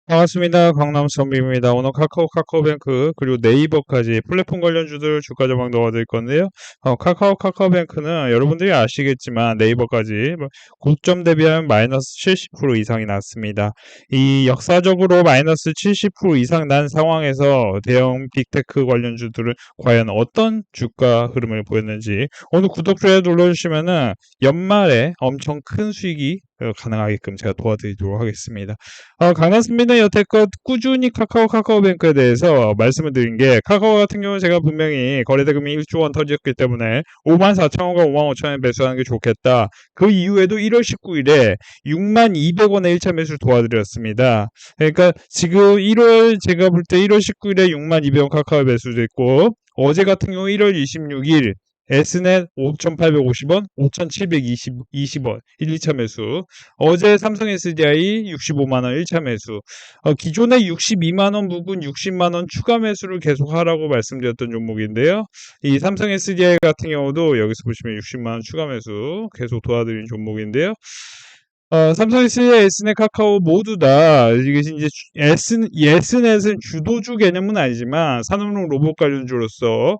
반갑습니다. 강남 선비입니다. 오늘 카카오뱅크 그리고 네이버까지 플랫폼 관련주들 주가 전망 넣어드릴 건데요. 카카오뱅크는 여러분들이 아시겠지만 네이버까지 고점 대비하면 마이너스 70% 이상이 났습니다. 이 역사적으로 마이너스 70% 이상 난 상황에서 대형 빅테크 관련주들은 과연 어떤 주가 흐름을 보였는지 오늘 구독, 좋아요 눌러주시면은 연말에 엄청 큰 수익이 가능하게끔 제가 도와드리도록 하겠습니다. 강남선비는 여태껏 꾸준히 카카오뱅크에 대해서 말씀을 드린 게, 카카오 같은 경우는 제가 분명히 거래대금이 1조 원 터졌기 때문에 54,000원과 55,000원에 매수하는 게 좋겠다. 그 이후에도 1월 19일에 62,200원에 1차 매수를 도와드렸습니다. 그러니까 지금 1월, 제가 볼 때 1월 19일에 62,200원 카카오 매수도 있고, 어제 같은 경우 1월 26일 S넷 5,850원, 5,720원 1, 2차 매수. 어제 삼성 SDI 65만원 1차 매수. 기존에 62만원 부근 60만원 추가 매수를 계속 하라고 말씀드렸던 종목인데요. 이 삼성 SDI 같은 경우도 여기서 보시면 60만원 추가 매수 계속 도와드린 종목인데요. 삼성 SDI, S넷, 카카오 모두 다 이게 이제 S넷은 주도주 개념은 아니지만 산업용 로봇 관련주로서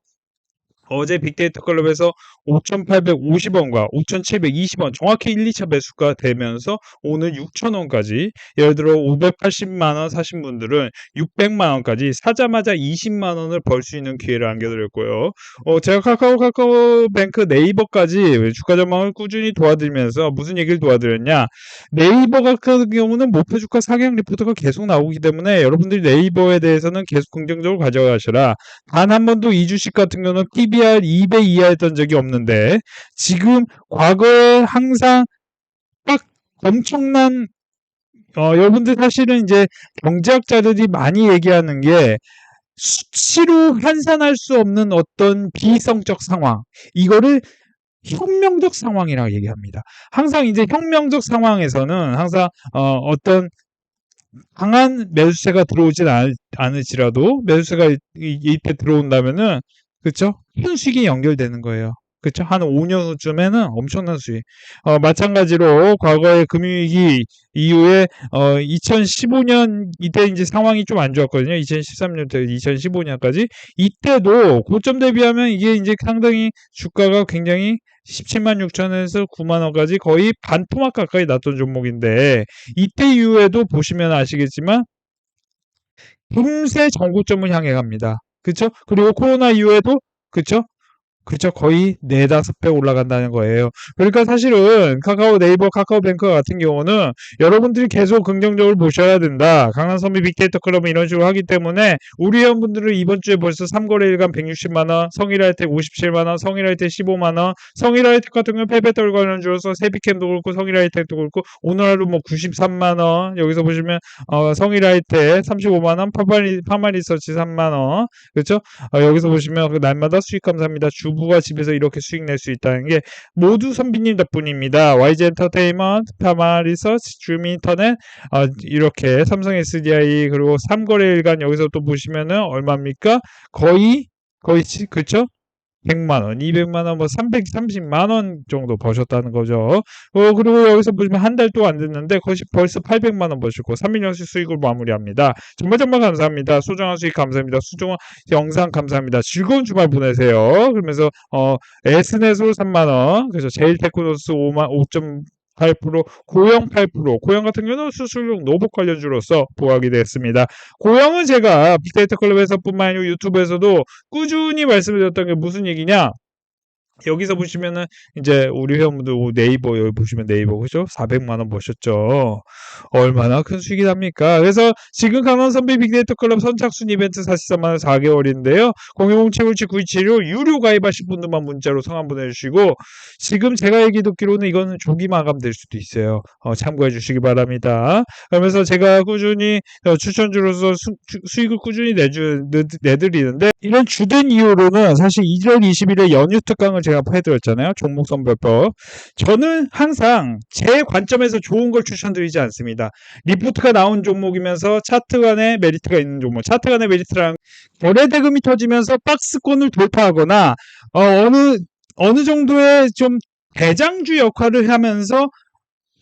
어제 빅데이터 클럽에서 5,850원과 5,720원 정확히 1, 2차 매수가 되면서 오늘 6,000원까지, 예를 들어 580만원 사신 분들은 600만원까지 사자마자 20만원을 벌 수 있는 기회를 안겨드렸고요. 제가 카카오뱅크 네이버까지 주가 전망을 꾸준히 도와드리면서 무슨 얘기를 도와드렸냐, 네이버 같은 경우는 목표 주가 상향 리포트가 계속 나오기 때문에 여러분들이 네이버에 대해서는 계속 긍정적으로 가져가시라. 단 한 번도 이 주식 같은 경우는 PBR 2배 이하였던 적이 없는데, 지금 과거에 항상 딱 엄청난, 여러분들 사실은 이제 경제학자들이 많이 얘기하는 게 수치로 환산할 수 없는 어떤 비이성적 상황, 이거를 혁명적 상황이라고 얘기합니다. 항상 이제 혁명적 상황에서는 항상 어떤 강한 매수세가 들어오진 않을지라도 매수세가 이때 들어온다면은, 그쵸? 큰 수익이 연결되는 거예요. 그쵸? 한 5년 후쯤에는 엄청난 수익. 마찬가지로 과거의 금융위기 이후에 2015년 이때 이제 상황이 좀 안 좋았거든요. 2013년부터 2015년까지 이때도 고점 대비하면 이게 이제 상당히 주가가 굉장히 17만 6천원에서 9만 원까지 거의 반토막 가까이 났던 종목인데, 이때 이후에도 보시면 아시겠지만 금세 정고점을 향해 갑니다. 그쵸? 그리고 코로나 이후에도, 그쵸? 그쵸. 거의 4~5배 올라간다는 거예요. 그러니까 사실은 네이버, 카카오뱅크 같은 경우는 여러분들이 계속 긍정적으로 보셔야 된다. 강남선비 빅데이터 클럽은 이런 식으로 하기 때문에 우리 회원분들은 이번 주에 벌써 3거래일간 160만원, 성일하이텍 57만원, 성일하이텍 15만원, 성일하이텍 같은 경우는 페베떨 관련주로서 세비캠도 그렇고 성일하이텍도 그렇고 오늘 하루 뭐 93만원, 여기서 보시면 성일하이텍 35만원, 파마리서치 3만원, 그렇죠? 여기서 보시면 그 날마다 수익 감사합니다. 주부가 집에서 이렇게 수익 낼 수 있다는 게 모두 선비님 덕분입니다. YG 엔터테인먼트, 파마 리서치, 줌 인터넷, 이렇게 삼성 SDI, 그리고 3거래일간 여기서 또 보시면은 얼마입니까? 거의 그쵸? 100만원, 200만원, 뭐 330만원 정도 버셨다는 거죠. 그리고 여기서 보시면 한 달도 안 됐는데 벌써 800만원 버셨고 3일연속 수익을 마무리합니다. 정말 감사합니다. 소중한 수익 감사합니다. 소중한 영상 감사합니다. 즐거운 주말 보내세요. 그러면서 S넷으로 3만원, 그래서 제일테크노스 5.8%, 고영 8%, 고영 같은 경우는 수술용 로봇 관련주로서 보유하게 됐습니다. 고영은 제가 빅데이터 클럽에서 뿐만 아니라 유튜브에서도 꾸준히 말씀드렸던 게 무슨 얘기냐, 여기서 보시면은 이제 우리 회원분들 네이버 여기 보시면 네이버, 그죠? 400만 원 버셨죠. 얼마나 큰 수익이 납니까? 그래서 지금 강원선비 빅데이터 클럽 선착순 이벤트 사실상 4개월인데요. 010-757-9276 유료 가입하신 분들만 문자로 성함 보내주시고, 지금 제가 얘기 듣기로는 이거는 조기 마감될 수도 있어요. 참고해 주시기 바랍니다. 그러면서 제가 꾸준히 추천주로서 수익을 꾸준히 내드리는데, 이런 주된 이유로는 사실 1월 20일에 연휴 특강을 제가 해드렸잖아요. 종목 선별법. 저는 항상 제 관점에서 좋은 걸 추천드리지 않습니다. 리포트가 나온 종목이면서 차트 간의 메리트가 있는 종목. 차트 간의 메리트랑 거래 대금이 터지면서 박스권을 돌파하거나 어느 정도의 좀 대장주 역할을 하면서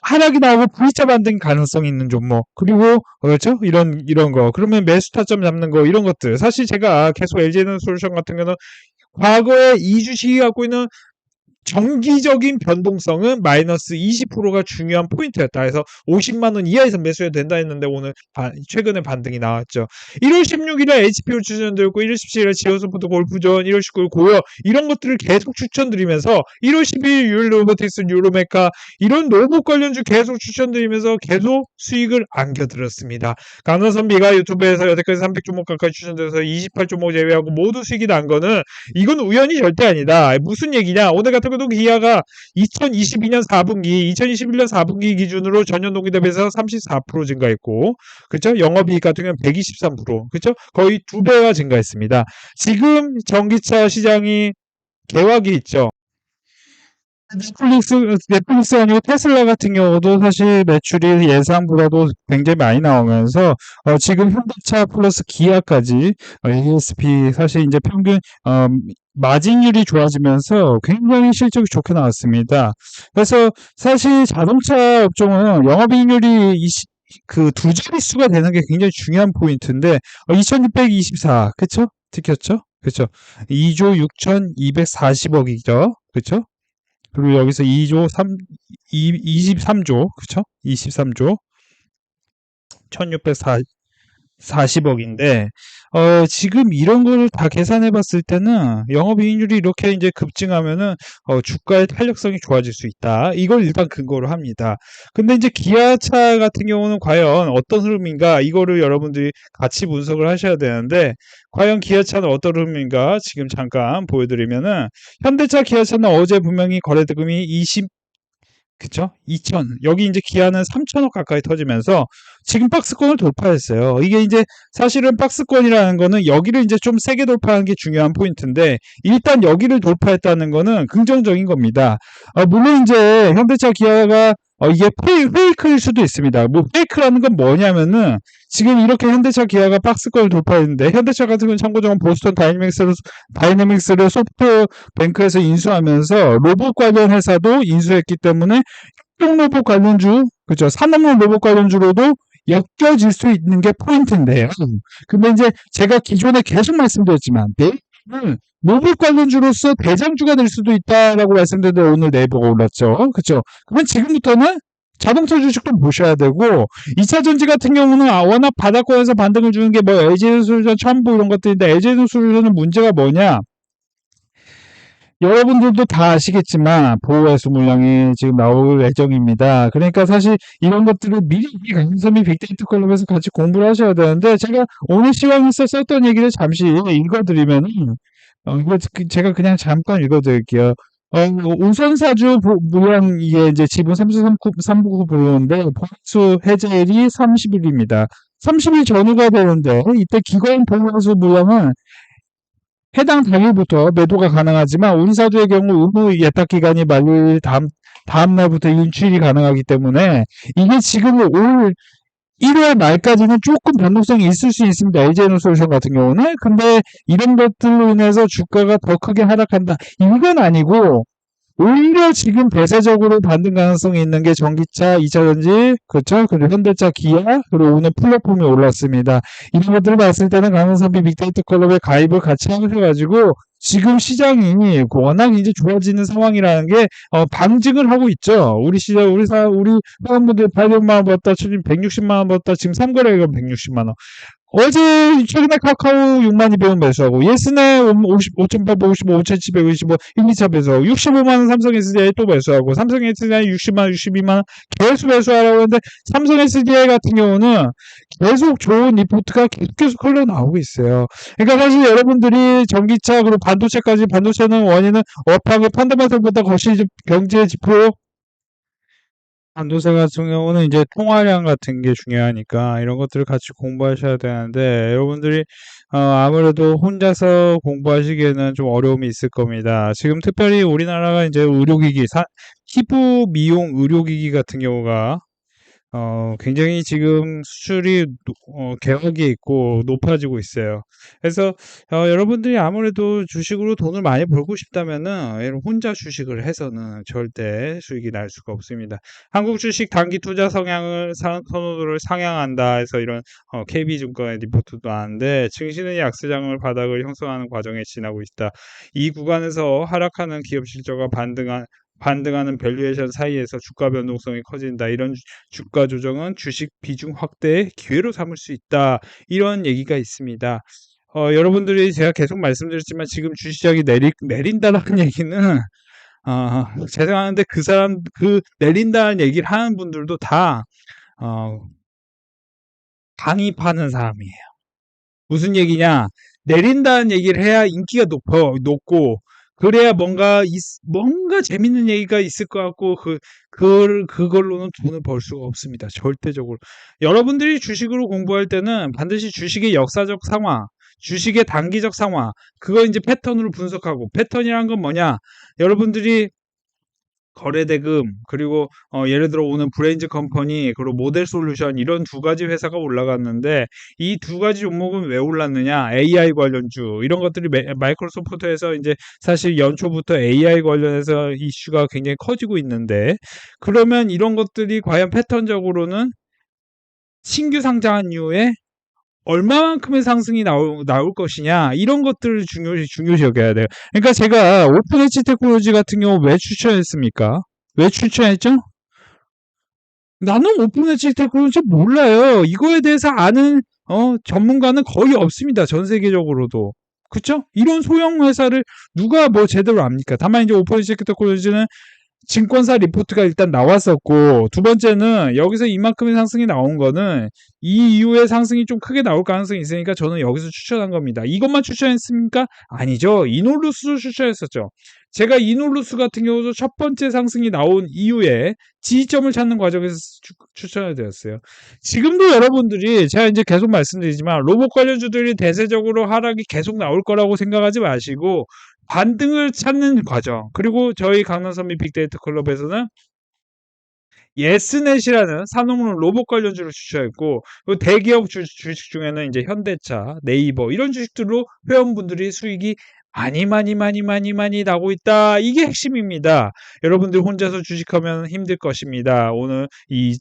하락이 나오고 V자 반등 가능성이 있는 종목 그리고 그렇죠 이런 거 그러면 매수 타점 잡는 거 이런 것들 사실 제가 계속 LG에너솔루션 같은 경우는 과거에 이 주식이 갖고 있는 정기적인 변동성은 마이너스 20%가 중요한 포인트였다. 그래서 50만 원 이하에서 매수해야 된다 했는데 오늘 최근에 반등이 나왔죠. 1월 16일에 HPO 추천드렸고 1월 17일에 지오소프트 골프존 1월 19일 고요 이런 것들을 계속 추천드리면서 1월 12일 유로보틱스 유로메카 이런 로봇 관련주 계속 추천드리면서 계속 수익을 안겨드렸습니다. 강남선비가 유튜브에서 여태까지 300종목 가까이 추천드려서 28종목 제외하고 모두 수익이 난 거는 이건 우연이 절대 아니다. 무슨 얘기냐? 오늘 같은 경우도 기아가 2022년 4분기, 2021년 4분기 기준으로 전년 동기 대비해서 34% 증가했고, 그렇죠? 영업이익 같은 경우는 123%, 그렇죠? 거의 2배가 증가했습니다. 지금 전기차 시장이 개화기 있죠. 넷플릭스 아니고 테슬라 같은 경우도 사실 매출이 예상보다도 굉장히 많이 나오면서 지금 현대차 플러스 기아까지 ASP 사실 이제 평균 마진율이 좋아지면서 굉장히 실적이 좋게 나왔습니다. 그래서 사실 자동차 업종은 영업이익률이 그 두 자릿수가 되는 게 굉장히 중요한 포인트인데 2624 그쵸? 찍혔죠? 그쵸? 2조 6240억이죠. 그쵸? 그리고 여기서 2조 23조, 그쵸? 23조, 1640억인데, 지금 이런 거를 다 계산해 봤을 때는 영업이익률이 이렇게 이제 급증하면은, 주가의 탄력성이 좋아질 수 있다. 이걸 일단 근거로 합니다. 근데 이제 기아차 같은 경우는 과연 어떤 흐름인가, 이거를 여러분들이 같이 분석을 하셔야 되는데, 과연 기아차는 어떤 흐름인가, 지금 잠깐 보여드리면은, 현대차 기아차는 어제 분명히 거래대금이 20, 그쵸? 2천. 여기 이제 기아는 3천억 가까이 터지면서 지금 박스권을 돌파했어요. 이게 이제 사실은 박스권이라는 거는 여기를 이제 좀 세게 돌파하는 게 중요한 포인트인데 일단 여기를 돌파했다는 거는 긍정적인 겁니다. 물론 이제 현대차 기아가 이게 페이크일 수도 있습니다. 뭐 페이크라는 건 뭐냐면은 지금 이렇게 현대차 기아가 박스권을 돌파했는데 현대차 같은 경우는 참고적으로 보스턴 다이내믹스를 소프트뱅크에서 인수하면서 로봇 관련 회사도 인수했기 때문에 협동 로봇 관련주, 그죠? 산업용 로봇 관련주로도 엮여질 수 있는 게 포인트인데요. 근데 이제 제가 기존에 계속 말씀드렸지만 네이버는 로봇 관련주로서 대장주가 될 수도 있다라고 말씀드렸는데 오늘 네이버가 올랐죠. 그죠? 그러면 지금부터는 자동차 주식도 보셔야 되고 2차 전지 같은 경우는 워낙 바닥권에서 반등을 주는 게 뭐 LG에너솔루션, 첨부 이런 것들인데 LG에너솔루션은 문제가 뭐냐? 여러분들도 다 아시겠지만 보호해수 물량이 지금 나올 예정입니다. 그러니까 사실 이런 것들을 미리 강선미 빅데이터 클럽에서 같이 공부를 하셔야 되는데 제가 오늘 시황에서 썼던 얘기를 잠시 읽어드리면 이거 제가 그냥 잠깐 읽어드릴게요. 우선사주 물량 이게 이제 지분 3부 분류인데 보호수 해제일이 30일입니다. 30일 전후가 되는데 이때 기관 보호수 물량은 해당 당일부터 매도가 가능하지만 운사주의 경우 의무 예탁 기간이 만일 다음 날부터 인출이 가능하기 때문에 이게 지금 올 1월 말까지는 조금 변동성이 있을 수 있습니다. LG에너솔루션 같은 경우는. 근데 이런 것들로 인해서 주가가 더 크게 하락한다. 이건 아니고 오히려 지금 대세적으로 반등 가능성이 있는 게 전기차, 2차전지, 그렇죠? 그리고 현대차, 기아, 그리고 오늘 플랫폼이 올랐습니다. 이런 것들을 봤을 때는 강원선비 빅데이터 클럽에 가입을 같이 하셔가지고 지금 시장이 워낙 이제 좋아지는 상황이라는 게 방증을 하고 있죠. 우리 시장, 우리 회원분들 800만 원 벌었다, 지금 160만 원 벌었다, 지금 3거래액은 160만 원. 어제 최근에 카카오 6만 200원 매수하고 예스네 5,855, 5,755 1, 2차 매수 65만원 삼성 SDI 또 매수하고 삼성 SDI 60만원 62만원 계속 매수하라고 하는데 삼성 SDI 같은 경우는 계속 좋은 리포트가 계속 흘러나오고 있어요. 그러니까 사실 여러분들이 전기차 그리고 반도체까지 반도체는 원인은 업황의 펀더멘털보다 거시 경제 지표 반도체 같은 경우는 이제 통화량 같은 게 중요하니까 이런 것들을 같이 공부하셔야 되는데 여러분들이 아무래도 혼자서 공부하시기에는 좀 어려움이 있을 겁니다. 지금 특별히 우리나라가 이제 의료기기, 피부 미용 의료기기 같은 경우가 굉장히 지금 수출이 개혁이 있고 높아지고 있어요. 그래서 여러분들이 아무래도 주식으로 돈을 많이 벌고 싶다면은 혼자 주식을 해서는 절대 수익이 날 수가 없습니다. 한국 주식 단기 투자 선호도를 상향한다 해서 이런 KB증권의 리포트도 나왔는데 증시는 약세장을 바닥을 형성하는 과정에 지나고 있다. 이 구간에서 하락하는 기업 실적과 반등하는 밸류에이션 사이에서 주가 변동성이 커진다. 이런 주가 조정은 주식 비중 확대의 기회로 삼을 수 있다. 이런 얘기가 있습니다. 여러분들이 제가 계속 말씀드렸지만 지금 주식시장이 내린다라는 얘기는 죄송한데 그 내린다는 얘기를 하는 분들도 다 어, 강의파는 사람이에요. 무슨 얘기냐? 내린다는 얘기를 해야 인기가 높고, 그래야 뭔가 재밌는 얘기가 있을 것 같고, 그걸로는 돈을 벌 수가 없습니다. 절대적으로. 여러분들이 주식으로 공부할 때는 반드시 주식의 역사적 상황, 주식의 단기적 상황, 그거 이제 패턴으로 분석하고, 패턴이란 건 뭐냐? 여러분들이 거래대금 그리고 예를 들어 오는 브레인즈 컴퍼니 그리고 모델 솔루션 이런 두 가지 회사가 올라갔는데 이 두 가지 종목은 왜 올랐느냐? AI 관련주 이런 것들이 마이크로소프트에서 이제 사실 연초부터 AI 관련해서 이슈가 굉장히 커지고 있는데 그러면 이런 것들이 과연 패턴적으로는 신규 상장한 이후에 얼마만큼의 상승이 나올 것이냐 이런 것들을 중요시 여겨야 돼요. 그러니까 제가 오픈 엣지 테크놀로지 같은 경우 왜 추천했습니까? 왜 추천했죠? 나는 오픈 엣지 테크놀로지 몰라요. 이거에 대해서 아는 전문가는 거의 없습니다. 전 세계적으로도. 그쵸? 이런 소형 회사를 누가 뭐 제대로 압니까? 다만 이제 오픈 엣지 테크놀로지는 증권사 리포트가 일단 나왔었고 두 번째는 여기서 이만큼의 상승이 나온 거는 이 이후에 상승이 좀 크게 나올 가능성이 있으니까 저는 여기서 추천한 겁니다. 이것만 추천했습니까? 아니죠. 이놀루스도 추천했었죠. 제가 이놀루스 같은 경우도 첫 번째 상승이 나온 이후에 지지점을 찾는 과정에서 추천을 드렸어요. 지금도 여러분들이 제가 이제 계속 말씀드리지만 로봇 관련주들이 대세적으로 하락이 계속 나올 거라고 생각하지 마시고 반등을 찾는 과정. 그리고 저희 강남선미 빅데이터 클럽에서는 예스넷이라는 산업물 로봇 관련주를 추천했고, 대기업 주식 중에는 이제 현대차, 네이버 이런 주식들로 회원분들이 수익이 많이 나고 있다. 이게 핵심입니다. 여러분들 혼자서 주식하면 힘들 것입니다. 오늘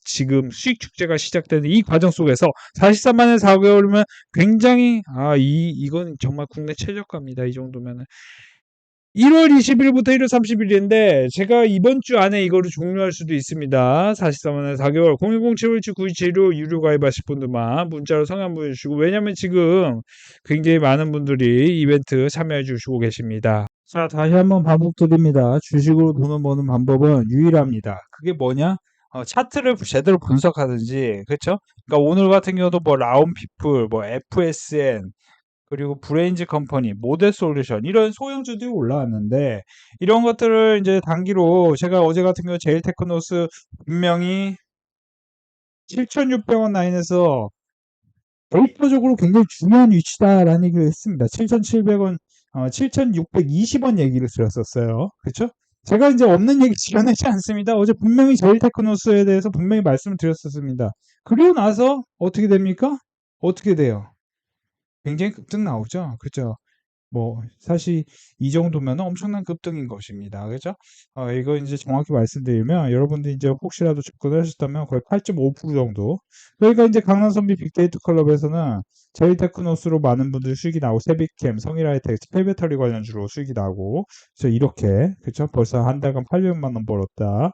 지금 수익 축제가 시작되는 이 과정 속에서 43만에 4개월이면 굉장히 이건 정말 국내 최저가입니다. 이 정도면은. 1월 20일부터 1월 30일인데 제가 이번 주 안에 이거를 종료할 수도 있습니다. 43만 4개월 010-717-9276 유료 가입하실 분들만 문자로 성함 보여주시고 왜냐면 지금 굉장히 많은 분들이 이벤트 참여해 주시고 계십니다. 자, 다시 한번 반복드립니다. 주식으로 돈을 버는 방법은 유일합니다. 그게 뭐냐? 차트를 제대로 분석하든지, 그렇죠? 그러니까 오늘 같은 경우도 뭐 라운피플, 뭐 FSN, 그리고 브레인즈 컴퍼니, 모델 솔루션 이런 소형주들이 올라왔는데 이런 것들을 이제 단기로 제가 어제 같은 경우 제일 테크노스 분명히 7,600원 라인에서 데이터적으로 굉장히 중요한 위치다라는 얘기를 했습니다. 7,700원, 7,620원 얘기를 드렸었어요. 그렇죠? 제가 이제 없는 얘기 지어내지 않습니다. 어제 분명히 제일 테크노스에 대해서 분명히 말씀을 드렸었습니다. 그리고 나서 어떻게 됩니까? 어떻게 돼요? 굉장히 급등 나오죠. 그죠? 뭐 사실 이 정도면 엄청난 급등인 것입니다. 그죠? 이거 이제 정확히 말씀드리면 여러분들 이제 혹시라도 접근을 하셨다면 거의 8.5% 정도. 그러니까 이제 강남선비 빅데이터 클럽에서는 제일테크노스로 많은 분들 수익이 나오고 세비캠, 성일하이텍, 스펠배터리 관련주로 수익이 나고 그래서 이렇게 그쵸? 벌써 한 달간 800만 원 벌었다.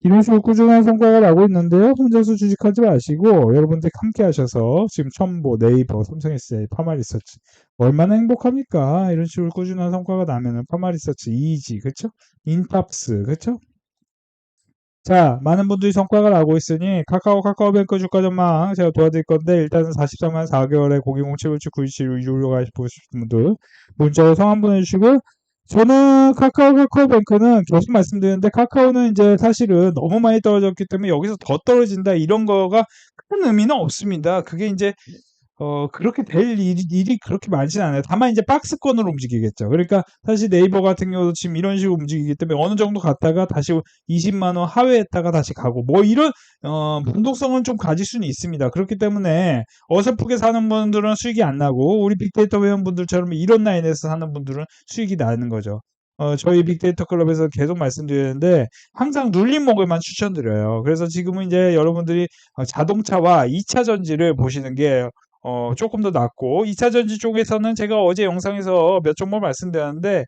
이런 식으로 꾸준한 성과가 나고 있는데요. 혼자서 주식하지 마시고 여러분들 함께 하셔서 지금 첨보, 네이버, 삼성SA, 파마리서치 얼마나 행복합니까? 이런 식으로 꾸준한 성과가 나면은 파마리서치, 이지, 그쵸? 인탑스, 그쵸? 자, 많은 분들이 성과가 나고 있으니 카카오뱅크 주가 전망 제가 도와드릴 건데 일단은 43만 4개월에 010-757-9276 유료 가시고 싶은 분들 문자로 성함 보내주시고 저는 카카오뱅크는 계속 말씀드리는데 카카오는 이제 사실은 너무 많이 떨어졌기 때문에 여기서 더 떨어진다 이런 거가 큰 의미는 없습니다. 그게 이제 그렇게 될 일이 그렇게 많지는 않아요. 다만 이제 박스권으로 움직이겠죠. 그러니까 사실 네이버 같은 경우도 지금 이런 식으로 움직이기 때문에 어느 정도 갔다가 다시 20만 원 하회했다가 다시 가고 뭐 이런 변동성은 좀 가질 수는 있습니다. 그렇기 때문에 어설프게 사는 분들은 수익이 안 나고 우리 빅데이터 회원분들처럼 이런 라인에서 사는 분들은 수익이 나는 거죠. 저희 빅데이터 클럽에서 계속 말씀드리는데 항상 눌림목을만 추천드려요. 그래서 지금은 이제 여러분들이 자동차와 2차 전지를 보시는 게 조금 더 낫고 2차 전지 쪽에서는 제가 어제 영상에서 몇 종목 말씀드렸는데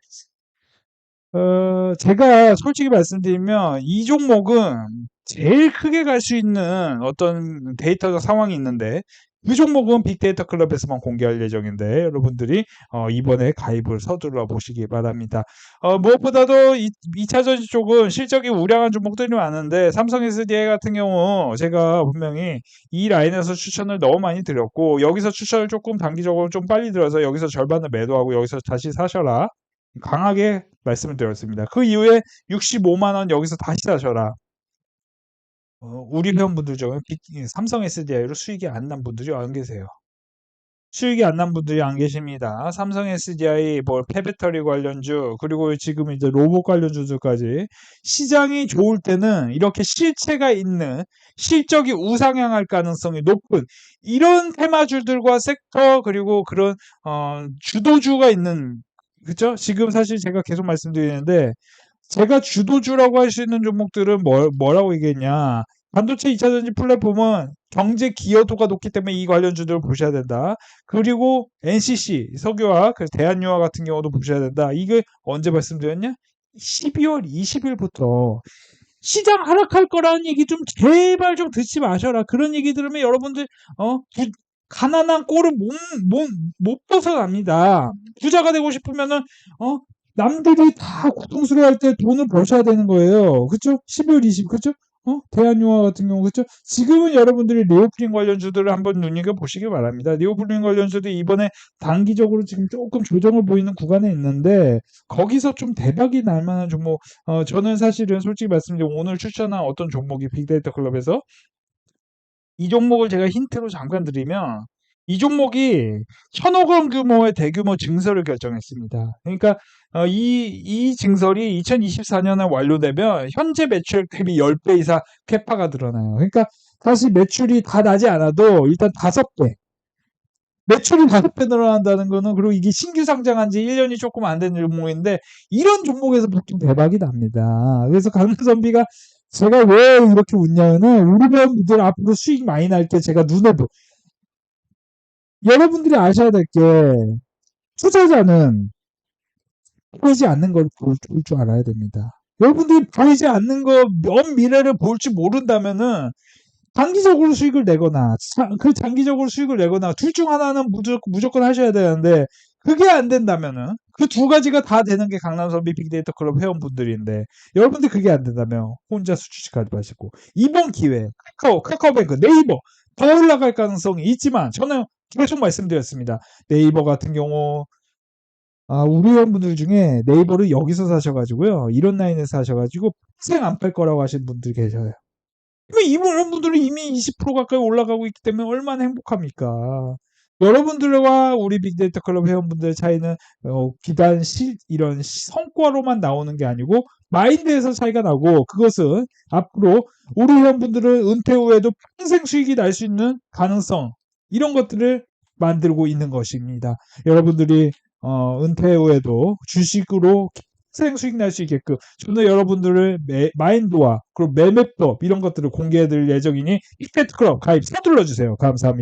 제가 솔직히 말씀드리면 이 종목은 제일 크게 갈 수 있는 어떤 데이터적 상황이 있는데 그 종목은 빅데이터 클럽에서만 공개할 예정인데 여러분들이 이번에 가입을 서둘러 보시기 바랍니다. 무엇보다도 2차 전지 쪽은 실적이 우량한 종목들이 많은데 삼성 SDI 같은 경우 제가 분명히 이 라인에서 추천을 너무 많이 드렸고 여기서 추천을 조금 단기적으로 좀 빨리 들어서 여기서 절반을 매도하고 여기서 다시 사셔라. 강하게 말씀을 드렸습니다. 그 이후에 65만 원 여기서 다시 사셔라. 우리 회원분들 중에 삼성 SDI로 수익이 안 난 분들이 안 계세요. 수익이 안 난 분들이 안 계십니다. 삼성 SDI, 뭐 폐배터리 관련주, 그리고 지금 이제 로봇 관련주들까지 시장이 좋을 때는 이렇게 실체가 있는 실적이 우상향할 가능성이 높은 이런 테마주들과 섹터 그리고 그런 주도주가 있는 그죠? 지금 사실 제가 계속 말씀드리는데 제가 주도주라고 할 수 있는 종목들은 뭐라고 얘기했냐? 반도체 2차전지 플랫폼은 경제 기여도가 높기 때문에 이 관련주들을 보셔야 된다. 그리고 NCC, 석유화, 대한유화 같은 경우도 보셔야 된다. 이게 언제 말씀드렸냐? 12월 20일부터 시장 하락할 거라는 얘기 좀 제발 좀 듣지 마셔라. 그런 얘기 들으면 여러분들 가난한 꼴을 못 벗어납니다. 부자가 되고 싶으면은 남들이 다 고통스러워할 때 돈을 버셔야 되는 거예요. 그쵸? 12월 20, 그쵸? 대한유화 같은 경우, 그쵸? 지금은 여러분들이 리오프닝 관련주들을 한번 눈여겨보시기 바랍니다. 리오프닝 관련주들이 이번에 단기적으로 지금 조금 조정을 보이는 구간에 있는데, 거기서 좀 대박이 날 만한 종목, 저는 사실은 솔직히 말씀드리면 오늘 추천한 어떤 종목이 빅데이터 클럽에서 이 종목을 제가 힌트로 잠깐 드리면 이 종목이 1,000억 원 규모의 대규모 증설을 결정했습니다. 그러니까 이 증설이 2024년에 완료되면 현재 매출액 대비 10배 이상 캐파가 늘어나요. 그러니까 사실 매출이 다 나지 않아도 일단 5배 매출이 5배 늘어난다는 거는 그리고 이게 신규 상장한 지 1년이 조금 안 된 종목인데 이런 종목에서 보통 대박이 납니다. 그래서 강남선비가 제가 왜 이렇게 웃냐면은 우리 배우들 앞으로 수익 많이 날 때 제가 눈에 여러분들이 아셔야 될 게 투자자는 보이지 않는 걸 볼 줄 알아야 됩니다. 여러분들이 보이지 않는 거 먼 미래를 볼 줄 모른다면은 단기적으로 수익을 내거나 그 장기적으로 수익을 내거나 둘 중 하나는 무조건 하셔야 되는데 그게 안 된다면은 그 두 가지가 다 되는 게 강남선비 빅데이터 클럽 회원분들인데 여러분들 그게 안 된다면 혼자 수주식하지 마시고 이번 기회에 카카오뱅크, 네이버 더 올라갈 가능성이 있지만 저는 계속 말씀드렸습니다. 네이버 같은 경우 우리 회원분들 중에 네이버를 여기서 사셔가지고요 이런 라인에서 사셔가지고 평생 안 팔 거라고 하시는 분들이 계셔요. 이런 분들은 이미 20% 가까이 올라가고 있기 때문에 얼마나 행복합니까? 여러분들과 우리 빅데이터 클럽 회원분들의 차이는 기단 이런 성과로만 나오는 게 아니고 마인드에서 차이가 나고 그것은 앞으로 우리 회원분들은 은퇴 후에도 평생 수익이 날 수 있는 가능성 이런 것들을 만들고 있는 것입니다. 여러분들이 은퇴 후에도 주식으로 평생 수익 날 수 있게끔 저는 여러분들의 마인드와 그리고 매매법 이런 것들을 공개해 드릴 예정이니 빅데이터 클럽 가입 서둘러 주세요. 감사합니다.